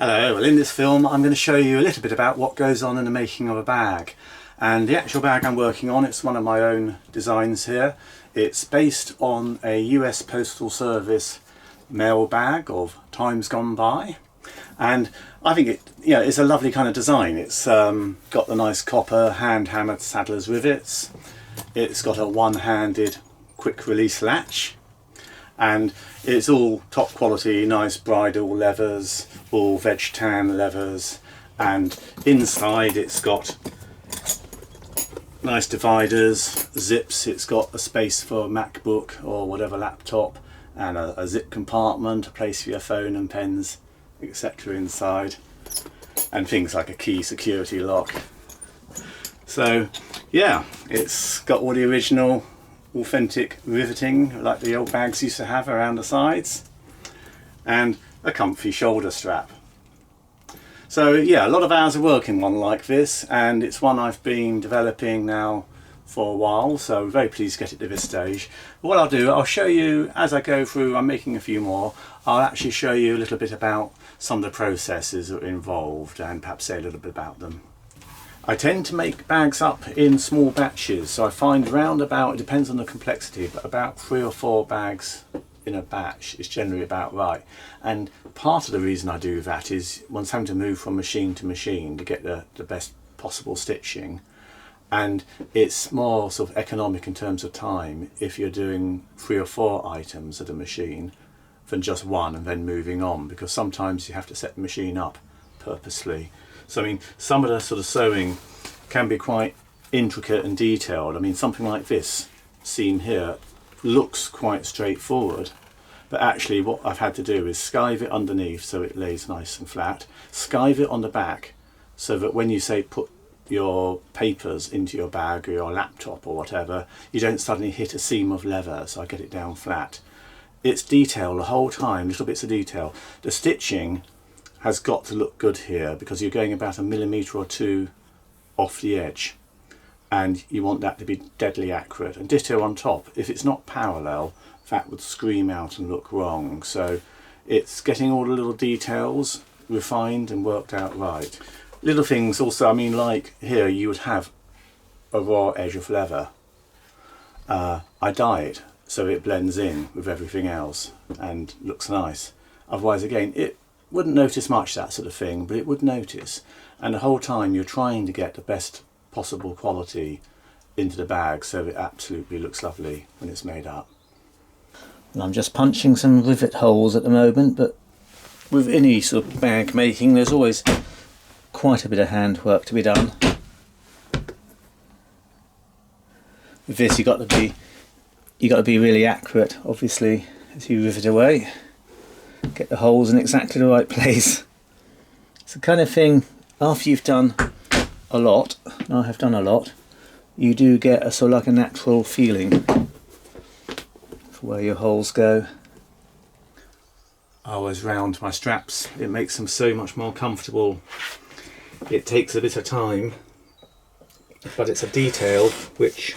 Hello, well in this film I'm going to show you a little bit about what goes on in the making of a bag. And the actual bag I'm working on, it's one of my own designs here. It's based on a US Postal Service mailbag of times gone by. And I think it's a lovely kind of design. It's got the nice copper hand hammered saddler's rivets. It's got a one-handed quick release latch. And it's all top quality, nice bridle leathers, all veg tan leathers, and inside it's got nice dividers, zips. It's got a space for a MacBook or whatever laptop, and a zip compartment, a place for your phone and pens, etc. inside, and things like a key security lock. So yeah, it's got all the original authentic riveting like the old bags used to have around the sides, and a comfy shoulder strap. So yeah, a lot of hours of work in one like this, and it's one I've been developing now for a while, so I'm very pleased to get it to this stage. What I'll do, I'll show you as I go through. I'm making a few more. I'll actually show you a little bit about some of the processes that are involved and perhaps say a little bit about them. I tend to make bags up in small batches, so I find round about, it depends on the complexity, but about 3 or 4 bags in a batch is generally about right. And part of the reason I do that is one's having to move from machine to machine to get the best possible stitching, and it's more sort of economic in terms of time if you're doing 3 or 4 items at a machine than just one and then moving on, because sometimes you have to set the machine up purposely. So I mean, some of the sort of sewing can be quite intricate and detailed. I mean, something like this seam here looks quite straightforward, but actually what I've had to do is skive it underneath so it lays nice and flat, skive it on the back so that when you say put your papers into your bag or your laptop or whatever, you don't suddenly hit a seam of leather, so I get it down flat. It's detail the whole time, little bits of detail. The stitching has got to look good here because you're going about 1 millimetre or 2 off the edge, and you want that to be deadly accurate. And ditto on top, if it's not parallel, that would scream out and look wrong. So it's getting all the little details refined and worked out right. Little things also, I mean, like here you would have a raw edge of leather. I dye it so it blends in with everything else and looks nice. Otherwise, again, it wouldn't notice much, that sort of thing, but it would notice. And the whole time you're trying to get the best possible quality into the bag so it absolutely looks lovely when it's made up. And I'm just punching some rivet holes at the moment, but with any sort of bag making there's always quite a bit of handwork to be done. With this you got to be really accurate, obviously, as you rivet away. Get the holes in exactly the right place. It's the kind of thing, after you've done a lot, and I have done a lot, you do get a sort of like a natural feeling for where your holes go. I always round my straps, it makes them so much more comfortable. It takes a bit of time, but it's a detail which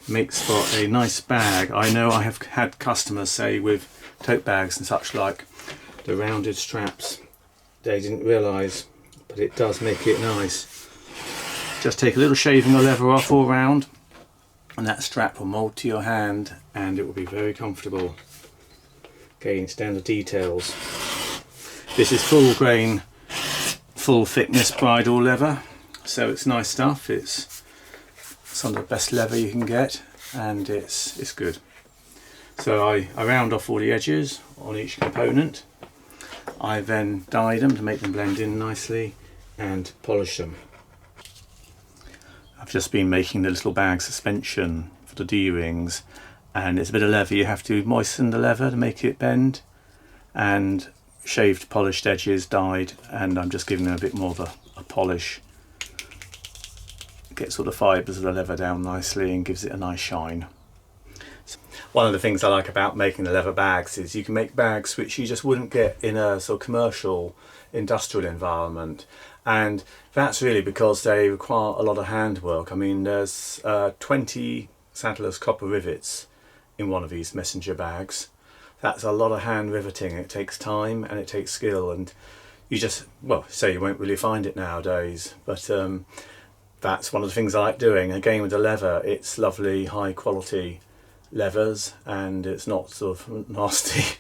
makes for a nice bag. I know I have had customers say with tote bags and such like, the rounded straps, they didn't realise, but it does make it nice. Just take a little shaving of leather off all round, and that strap will mould to your hand and it will be very comfortable. Again, it's down to details. This is full grain, full thickness bridle leather, so it's nice stuff. It's some of the best leather you can get, and it's good. So I round off all the edges on each component. I then dye them to make them blend in nicely and polish them. I've just been making the little bag suspension for the D-rings, and it's a bit of leather. You have to moisten the leather to make it bend, and shaved polished edges dyed, and I'm just giving them a bit more of a polish. Gets all the fibres of the leather down nicely and gives it a nice shine. One of the things I like about making the leather bags is you can make bags which you just wouldn't get in a sort of commercial industrial environment, and that's really because they require a lot of handwork. I mean, there's 20 saddler's copper rivets in one of these messenger bags. That's a lot of hand riveting. It takes time and it takes skill, and you just, well, say you won't really find it nowadays, but that's one of the things I like doing. Again, with the leather, it's lovely high quality leathers, and it's not sort of nasty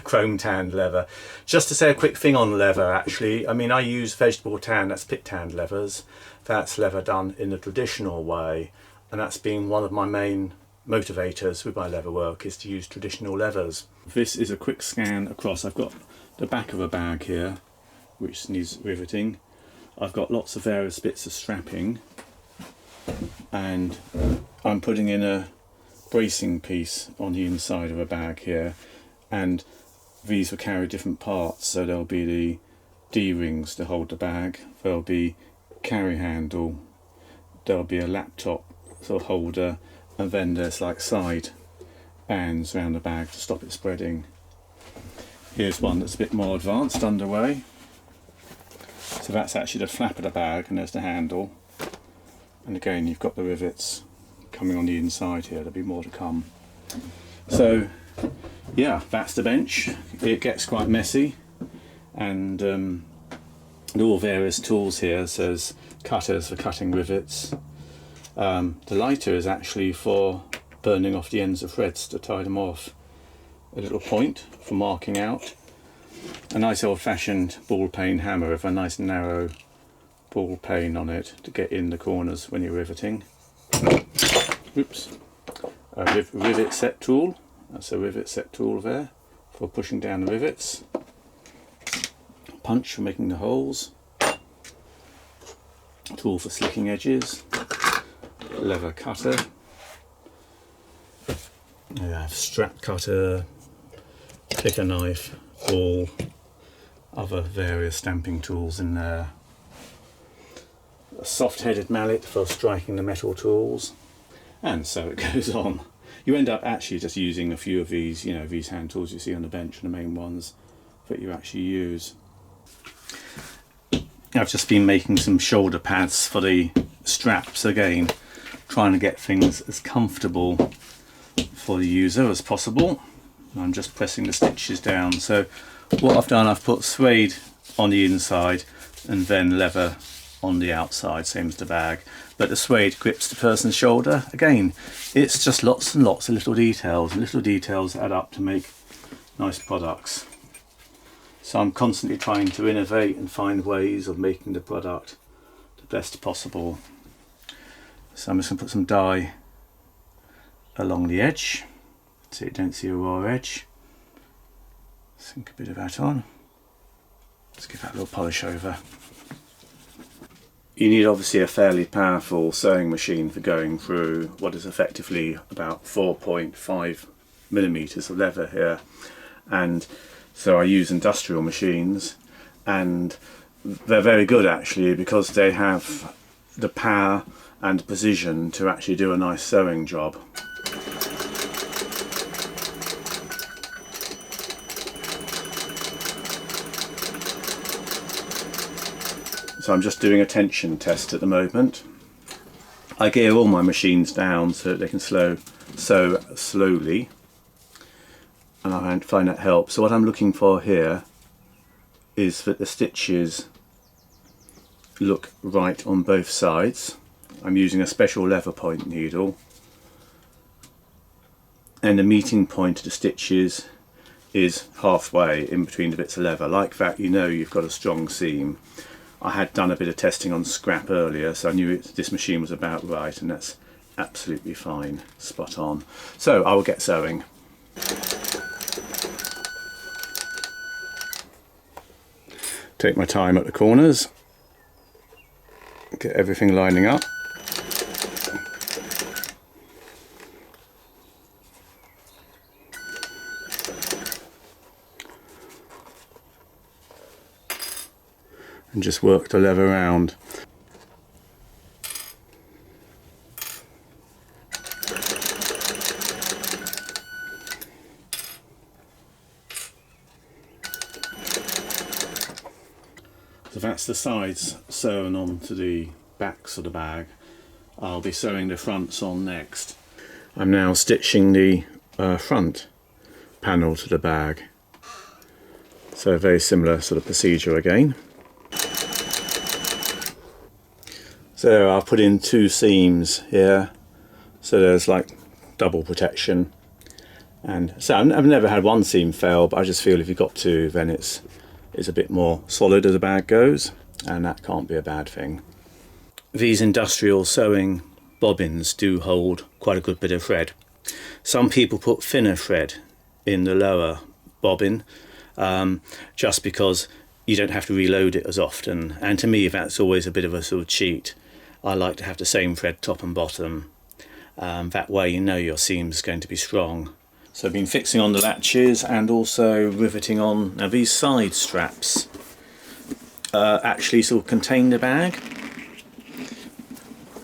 chrome tanned leather. Just to say a quick thing on leather, actually, I mean, I use vegetable tan, that's pit tanned leathers. That's leather done in the traditional way, and that's been one of my main motivators with my leather work, is to use traditional leathers. This is a quick scan across. I've got the back of a bag here which needs riveting. I've got lots of various bits of strapping, and I'm putting in a bracing piece on the inside of a bag here, and these will carry different parts. So there'll be the D-rings to hold the bag, there'll be carry handle, there'll be a laptop sort of holder, and then there's like side bands around the bag to stop it spreading. Here's one that's a bit more advanced underway. So that's actually the flap of the bag, and there's the handle, and again you've got the rivets coming on the inside here. There'll be more to come. So yeah, that's the bench. It gets quite messy, and all various tools here. So there's cutters for cutting rivets. The lighter is actually for burning off the ends of threads to tie them off. A little point for marking out. A nice old-fashioned ball peen hammer with a nice narrow ball peen on it to get in the corners when you're riveting. Oops. A rivet set tool. That's a rivet set tool there for pushing down the rivets. Punch for making the holes. Tool for slicking edges. Leather cutter. You have strap cutter, picker knife, ball, other various stamping tools in there. A soft-headed mallet for striking the metal tools, and so it goes on. You end up actually just using a few of these, you know, these hand tools you see on the bench, are the main ones that you actually use. I've just been making some shoulder pads for the straps, again trying to get things as comfortable for the user as possible. I'm just pressing the stitches down. So what I've done, I've put suede on the inside and then leather on the outside, same as the bag, but the suede grips the person's shoulder. Again, it's just lots and lots of little details, and little details add up to make nice products. So I'm constantly trying to innovate and find ways of making the product the best possible. So I'm just going to put some dye along the edge so you don't see a raw edge. Sink a bit of that on. Let's give that a little polish over. You need obviously a fairly powerful sewing machine for going through what is effectively about 4.5 millimeters of leather here, and so I use industrial machines, and they're very good actually because they have the power and precision to actually do a nice sewing job. So I'm just doing a tension test at the moment. I gear all my machines down so that they can sew slowly, and I find that helps. So what I'm looking for here is that the stitches look right on both sides. I'm using a special leather point needle, and the meeting point of the stitches is halfway in between the bits of leather. Like that, you know you've got a strong seam. I had done a bit of testing on scrap earlier, so I knew this machine was about right, and that's absolutely fine, spot on. So I will get sewing. Take my time at the corners, get everything lining up. And just work the leather around. So that's the sides sewn onto the backs of the bag. I'll be sewing the fronts on next. I'm now stitching the front panel to the bag. So a very similar sort of procedure again. So I've put in 2 seams here, so there's like double protection. And so I've never had one seam fail, but I just feel if you've got 2, then it's a bit more solid as a bag goes, and that can't be a bad thing. These industrial sewing bobbins do hold quite a good bit of thread. Some people put thinner thread in the lower bobbin, just because you don't have to reload it as often, and to me that's always a bit of a sort of cheat. I like to have the same thread top and bottom, that way you know your seam's going to be strong. So I've been fixing on the latches and also riveting on. Now these side straps actually sort of contain the bag,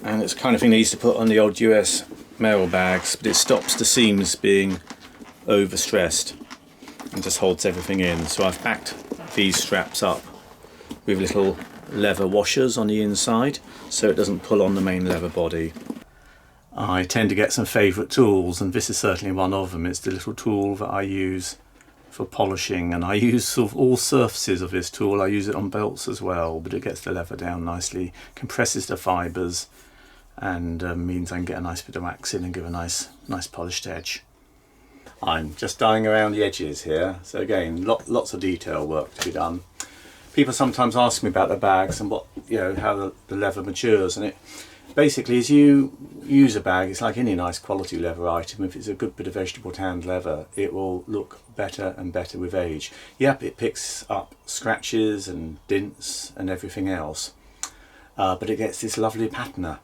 and it's the kind of thing they used to put on the old US mail bags, but it stops the seams being overstressed and just holds everything in. So I've backed these straps up with little leather washers on the inside so it doesn't pull on the main leather body. I tend to get some favourite tools, and this is certainly one of them. It's the little tool that I use for polishing, and I use sort of all surfaces of this tool. I use it on belts as well, but it gets the leather down nicely, compresses the fibres, and means I can get a nice bit of wax in and give a nice polished edge. I'm just dyeing around the edges here, so again lots of detail work to be done. People sometimes ask me about the bags and what, how the leather matures, and it basically, as you use a bag, it's like any nice quality leather item. If it's a good bit of vegetable tanned leather, it will look better and better with age. Yep, it picks up scratches and dints and everything else, but it gets this lovely patina.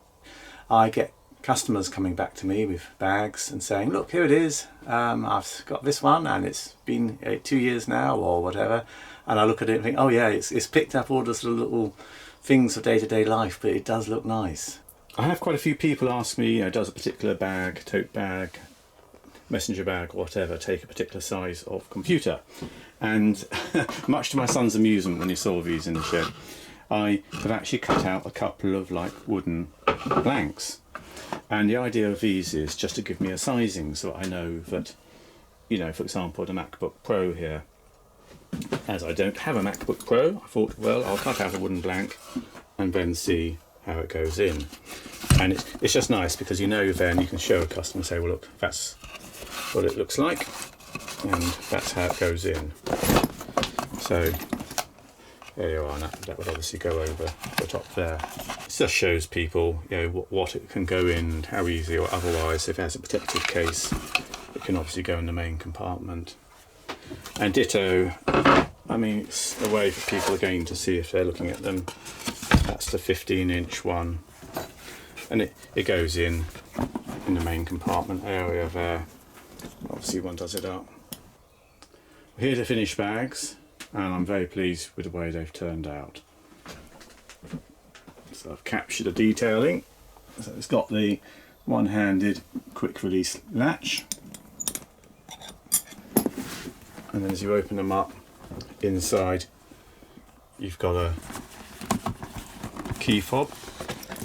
I get customers coming back to me with bags and saying, look, here it is, I've got this one and it's been 2 years now or whatever, and I look at it and think, oh yeah, it's picked up all those little things of day-to-day life, but it does look nice. I have quite a few people ask me, does a particular bag, tote bag, messenger bag, whatever, take a particular size of computer? And much to my son's amusement when he saw these in the shed, I have actually cut out a couple of like wooden blanks. And the idea of these is just to give me a sizing, so I know that, for example, the MacBook Pro here, as I don't have a MacBook Pro, I thought, well, I'll cut out a wooden blank and then see how it goes in. And it's just nice because then you can show a customer and say, well look, that's what it looks like and that's how it goes in. So there you are, and that would obviously go over the top there. It just shows people what it can go in and how easy, or otherwise if it has a protective case it can obviously go in the main compartment. And ditto, it's a way for people again to see if they're looking at them. That's the 15-inch one, and it goes in the main compartment area there. Obviously one does it up. Here are the finished bags, and I'm very pleased with the way they've turned out. So I've captured the detailing. So it's got the one-handed quick release latch, and then as you open them up inside you've got a key fob.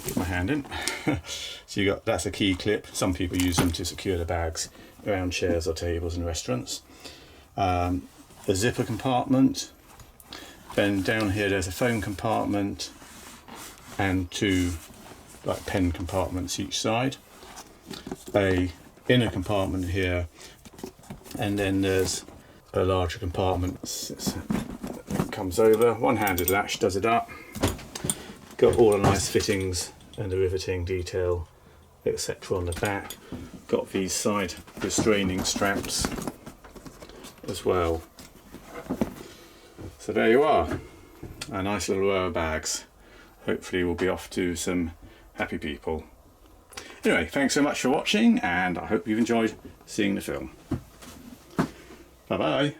Put my hand in. So that's a key clip. Some people use them to secure the bags around chairs or tables in restaurants. A zipper compartment. Then down here there's a phone compartment and 2 like pen compartments each side. A inner compartment here, and then there's a larger compartment. It comes over. One-handed latch does it up. Got all the nice fittings and the riveting detail, etc. on the back. Got these side restraining straps as well. So there you are, a nice little row of bags. Hopefully we'll be off to some happy people. Anyway, thanks so much for watching, and I hope you've enjoyed seeing the film. Bye bye.